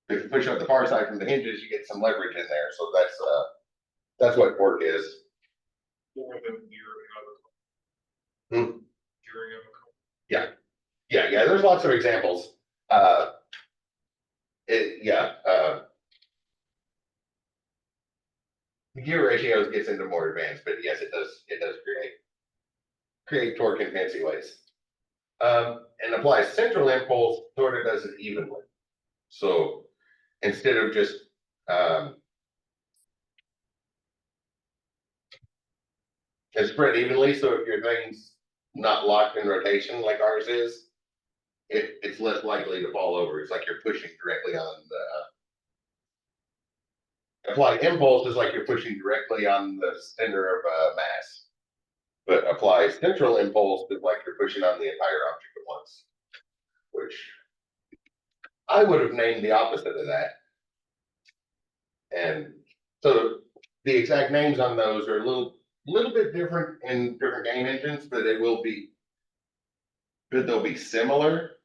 If you push up the far side from the hinges, you get some leverage in there. So that's what torque is. More than gearing of a Hmm. gearing of a car. Yeah. There's lots of examples. The gear ratios gets into more advanced, but yes, it does create torque in fancy ways. And apply central impulse sort of does it evenly. So instead of just it's spread evenly, so if your thing's not locked in rotation like ours is, it's less likely to fall over. It's like you're pushing directly on the apply impulse is like you're pushing directly on the center of mass. But apply central impulse is like you're pushing on the entire object at once, which I would have named the opposite of that. And so the exact names on those are a little bit different in different game engines, but they'll be similar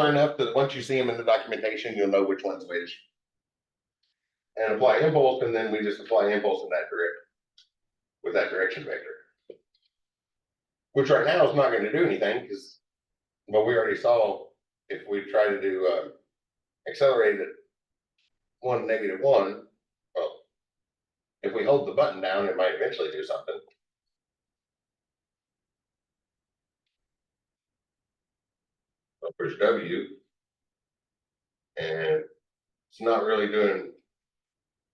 enough that once you see them in the documentation, you'll know which one's which. And apply impulse, and then we just apply impulse in that direction with that direction vector. Which right now is not going to do anything because, well, we already saw if we try to do accelerated at 1, -1, well, if we hold the button down, it might eventually do something. I'll push W, and it's not really doing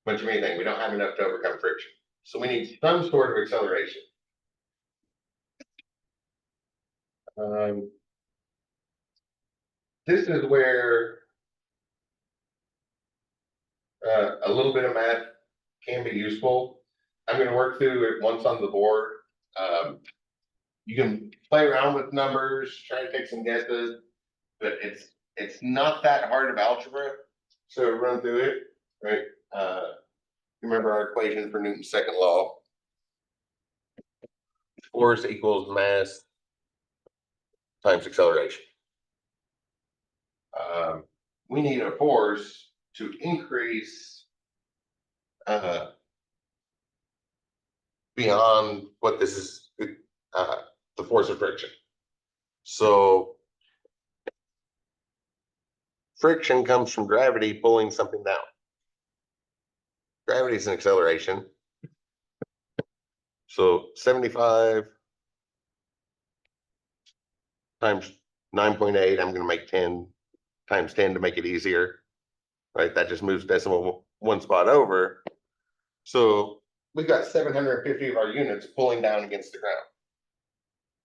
much of anything. We don't have enough to overcome friction. So we need some sort of acceleration. This is where a little bit of math can be useful. I'm going to work through it once on the board. You can play around with numbers, try to take some guesses, but it's not that hard of algebra. So run through it, right? Remember our equation for Newton's second law. Force equals mass times acceleration. We need a force to increase beyond what this is, the force of friction. So friction comes from gravity pulling something down. Gravity is an acceleration. So 75 times 9.8, I'm going to make 10 times 10 to make it easier, right? That just moves decimal one spot over. So we've got 750 of our units pulling down against the ground.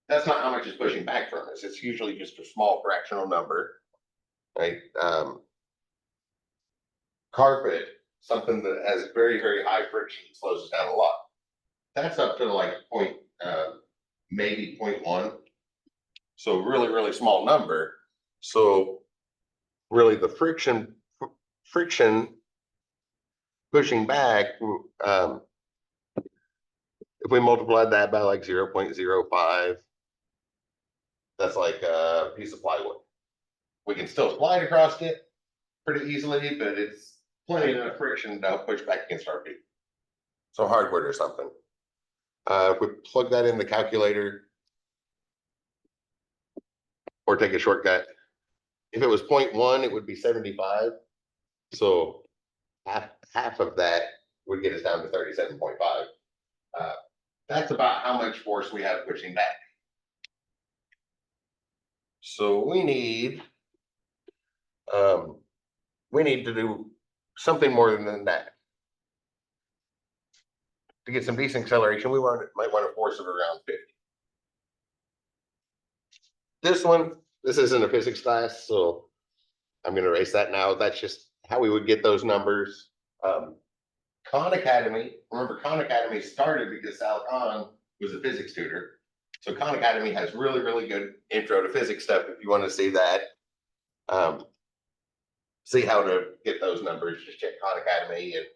That's not how much is pushing back from us. It's usually just a small fractional number, right? Carpet, something that has very, very high friction, slows us down a lot. That's up to like maybe 0.1. So really, really small number. So really the friction pushing back, if we multiplied that by like 0.05, that's like a piece of plywood. We can still slide across it pretty easily, but it's plenty enough friction to help push back against our feet. So hardwood or something. If we plug that in the calculator or take a shortcut, if it was 0.1, it would be 75. So half of that would get us down to 37.5. That's about how much force we have pushing back. So we need to do something more than that. To get some decent acceleration, we might want a force of around 50. This isn't a physics class, so I'm going to erase that now. That's just how we would get those numbers. Khan Academy, remember Khan Academy started because Sal Khan was a physics tutor. So Khan Academy has really, really good intro to physics stuff if you want to see that. See how to get those numbers, just check Khan Academy. And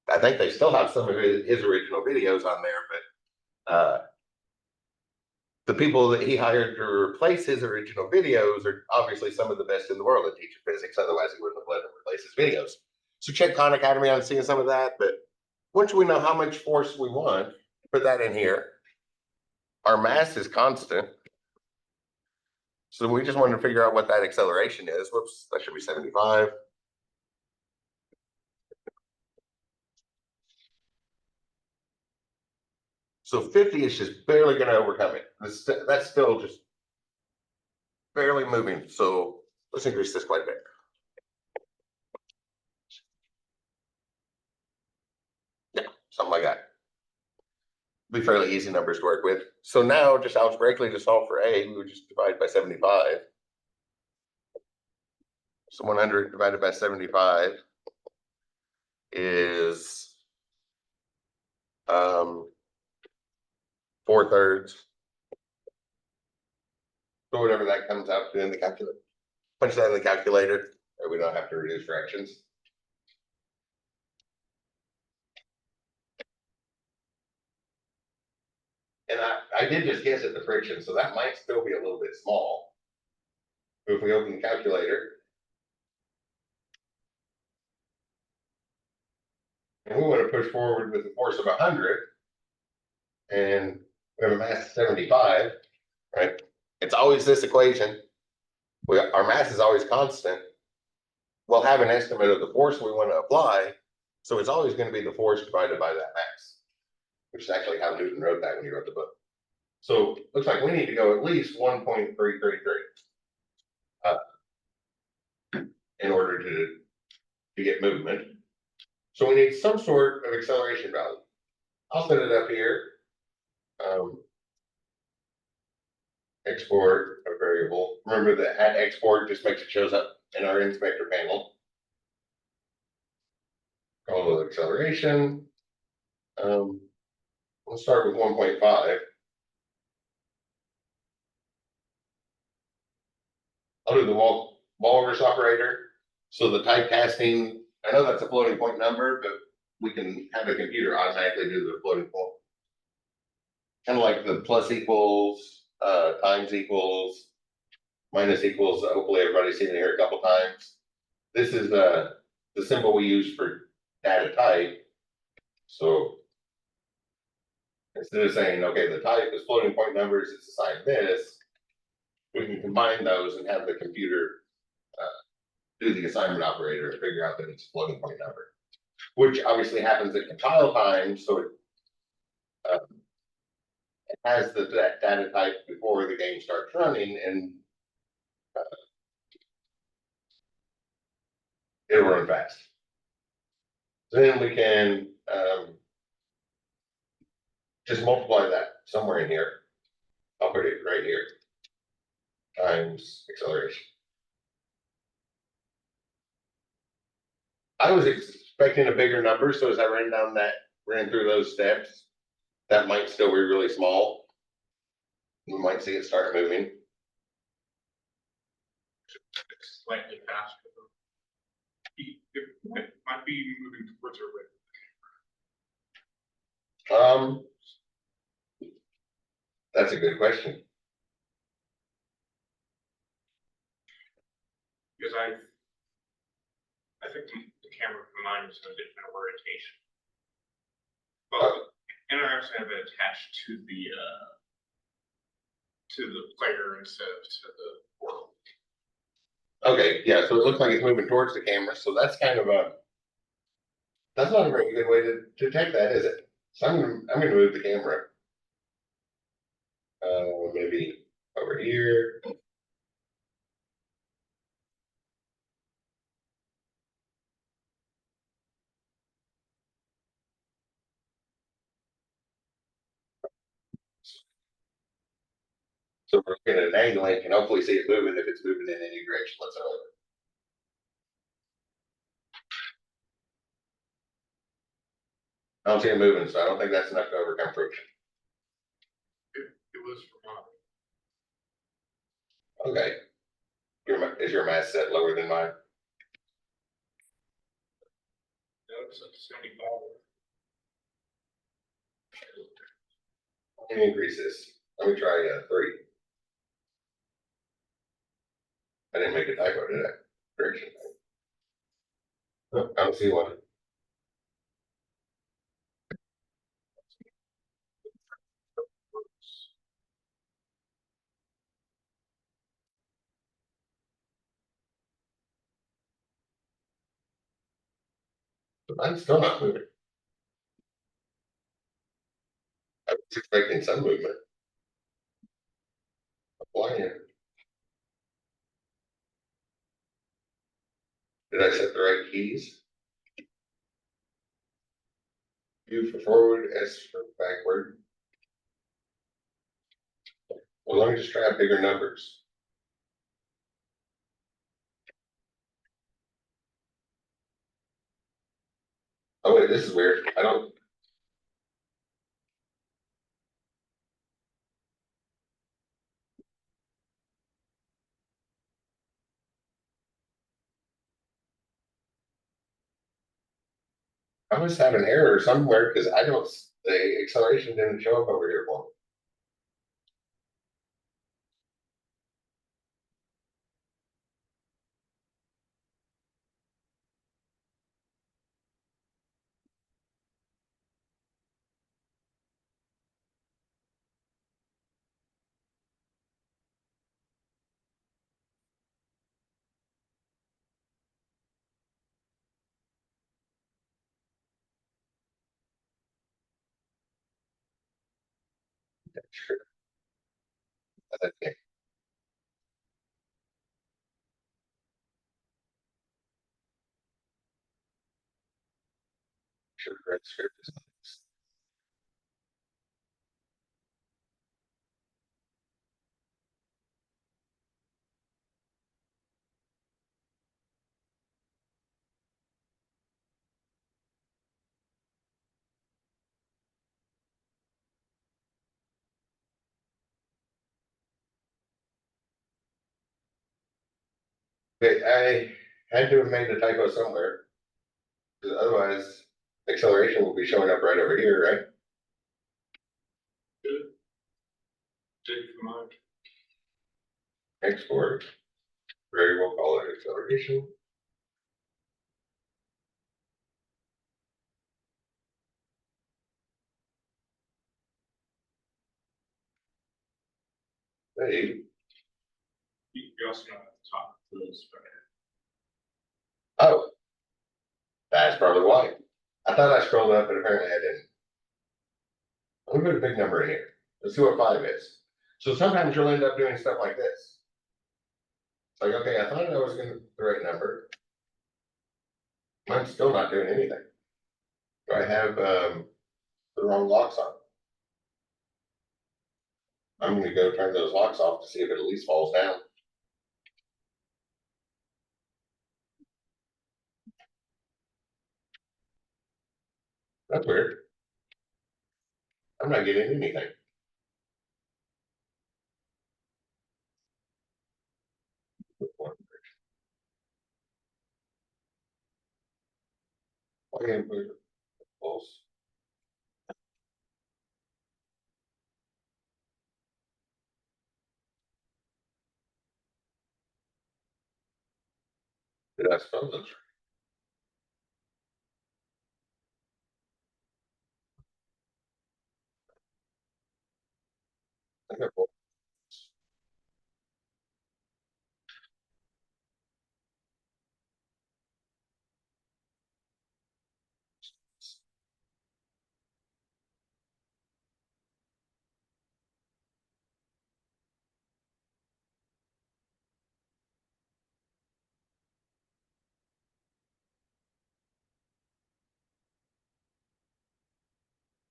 I think they still have some of his original videos on there, but the people that he hired to replace his original videos are obviously some of the best in the world at teaching physics. Otherwise, he wouldn't have let them replace his videos. So check Khan Academy on seeing some of that. But once we know how much force we want, put that in here. Our mass is constant. So we just wanted to figure out what that acceleration is. Whoops, that should be 75. So 50 is just barely going to overcome it. That's still just barely moving. So let's increase this quite a bit. Yeah, something like that. Be fairly easy numbers to work with. So now, just algebraically to solve for A, we would just divide by 75. So 100 divided by 75 is 4/3. So whatever that comes out to in the calculator. Punch that in the calculator, or we don't have to reduce fractions. And I did just guess at the friction, so that might still be a little bit small. If we open the calculator, and we want to push forward with a force of 100, and we have a mass of 75, right? It's always this equation. Our mass is always constant. We'll have an estimate of the force we want to apply, so it's always going to be the force divided by that mass, which is actually how Newton wrote that when he wrote the book. So looks like we need to go at least 1.333 in order to get movement. So we need some sort of acceleration value. I'll set it up here. Export a variable. Remember that at export just makes it shows up in our inspector panel. Call it acceleration. We'll start with 1.5. I'll do the walrus operator. So the typecasting, I know that's a floating point number, but we can have a computer automatically do the floating point. Kind of like the plus equals, times equals, minus equals. Hopefully everybody's seen it here a couple times. This is the symbol we use for data type. So instead of saying, okay, the type is floating point numbers, it's assigned this, we can combine those and have the computer do the assignment operator and figure out that it's a floating point number, which obviously happens at compile time. So it has that data type before the game starts running, and it'll run fast. Then we can just multiply that somewhere in here. I'll put it right here, times acceleration. I was expecting a bigger number, so as I ran through those steps, that might still be really small. You might see it start moving. Slightly faster. It might be moving towards our way. That's a good question. Because I think the camera combined is a different orientation. But NRS have it attached to the player instead of to the world. Okay, yeah, so it looks like it's moving towards the camera, so that's kind of a. That's not a very good way to detect that, is it? So I'm gonna move the camera. Maybe over here. So we're looking at an angle and can hopefully see it moving if it's moving in any direction whatsoever. I don't see it moving, so I don't think that's enough to overcome friction. It was for mine. Okay. Is your mass set lower than mine? No, it's at 75. Let me increase this. Let me try 3. I didn't make a typo, did I? Correction. Oh, I don't see one. But I'm still not moving. I was expecting some movement. Applying it. Did I set the right keys? U for forward, S for backward. Well, let me just try bigger numbers. Oh wait, this is weird. I must have an error somewhere because I don't, the acceleration didn't show up over here for me. Sure. Okay. Sure, red script is nice. Okay, I had to have made a typo somewhere. Because otherwise, acceleration will be showing up right over here, right? Good. Did for mine. Export. Variable call it acceleration. Hey, You also know how to talk to those. oh, that's probably why. I thought I scrolled up, but apparently I didn't. Let me put a big number in here. Let's see what 5 is. So sometimes you'll end up doing stuff like this. It's like, okay, I thought I was gonna the right number. Mine's still not doing anything. Do I have the wrong locks on? I'm gonna go turn those locks off to see if it at least falls down. That's weird. I'm not getting anything. Why can't we false? Did I spell this? I got both.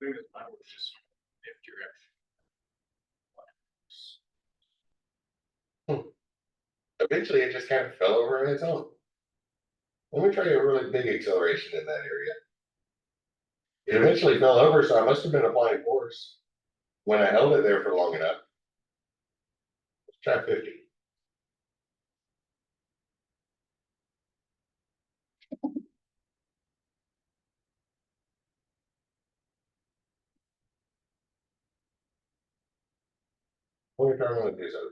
doing this, mine was just if direction. Eventually it just kind of fell over on its own. Let me try a really big acceleration in that area. It eventually fell over, so I must have been applying force when I held it there for long enough. Let's try 50. Let me try one of these other.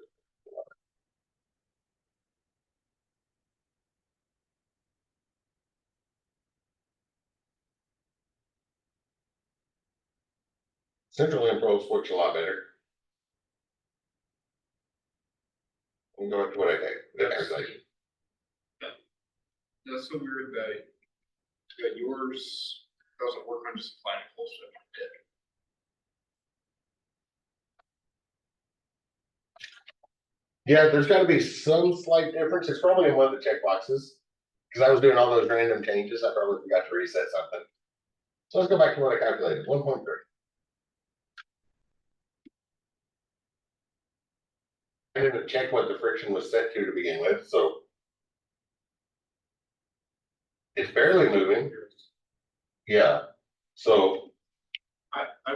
Central impulse works a lot better. I'm going to what I think. The translation. That's so weird that yours doesn't work on just applying full step. Yeah, there's got to be some slight difference. It's probably in one of the check boxes because I was doing all those random changes. I probably forgot to reset something. So let's go back to what I calculated, 1.3. I didn't check what the friction was set to begin with, so it's barely moving. Yeah, so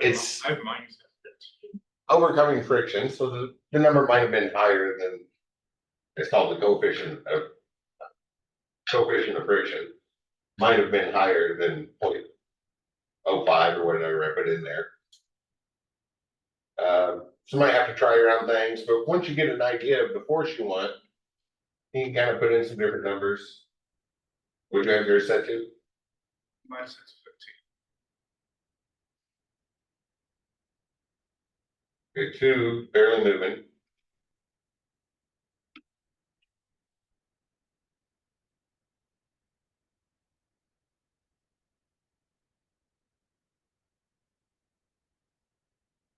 It's- I have mine set at 15. overcoming friction, so the number might have been higher than, it's called the coefficient of friction. Might have been higher than 0.05 or whatever I put in there. So you might have to try around things, but once you get an idea of the force you want, you can kind of put in some different numbers. Would you have yours set to? Mine's set to 15. Okay, 2, barely moving.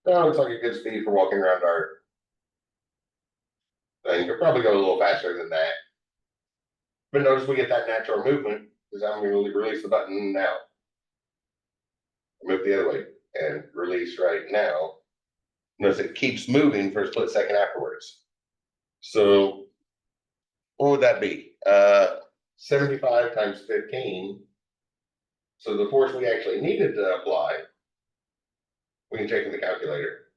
That looks like a good speed for walking around our thing. You'll probably go a little faster than that. But notice we get that natural movement because I'm going to release the button now. Move the other way and release right now. Notice it keeps moving for a split second afterwards. So what would that be? 75 times 15. So the force we actually needed to apply, we can check in the calculator.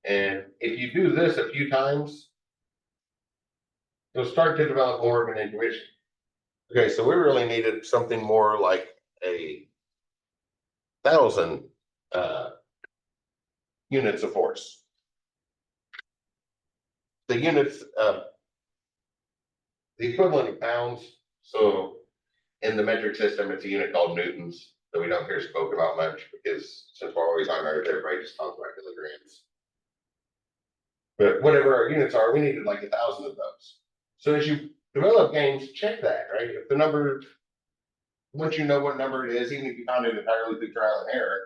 And if you do this a few times, you'll start to develop more of an intuition. Okay, so we really needed something more like 1,000 units of force. The units, the equivalent of pounds. So in the metric system, it's a unit called newtons that we don't hear spoke about much because since we're always on Earth, everybody just talks about kilograms. But whatever our units are, we needed like 1,000 of those. So as you develop games, check that, right? If the number, once you know what number it is, even if you found it entirely through trial and error,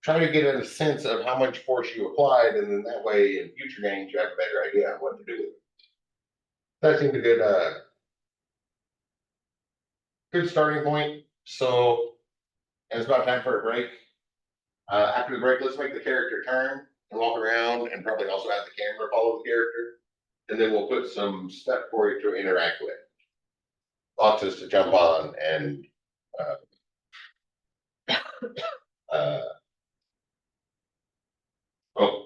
try to get a sense of how much force you applied, and then that way in future games you have a better idea on what to do with it. That seemed a good starting point. So it's about time for a break. After the break, let's make the character turn and walk around, and probably also have the camera follow the character. And then we'll put some stuff for you to interact with. Boxes to jump on and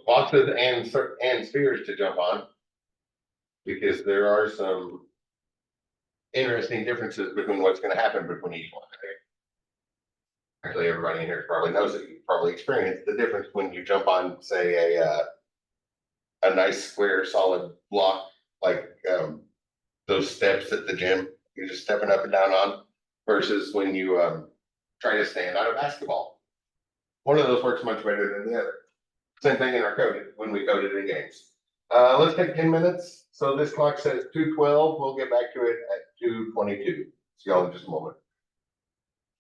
boxes and spheres to jump on, because there are some interesting differences between what's going to happen between each one. Actually, everybody in here probably knows it. You've probably experienced the difference when you jump on, say, a nice square solid block, like those steps at the gym you're just stepping up and down on, versus when you try to stand on a basketball. One of those works much better than the other. Same thing in our coding when we coded in games. Let's take 10 minutes. So this clock says 2:12. We'll get back to it at 2:22. See y'all in just a moment.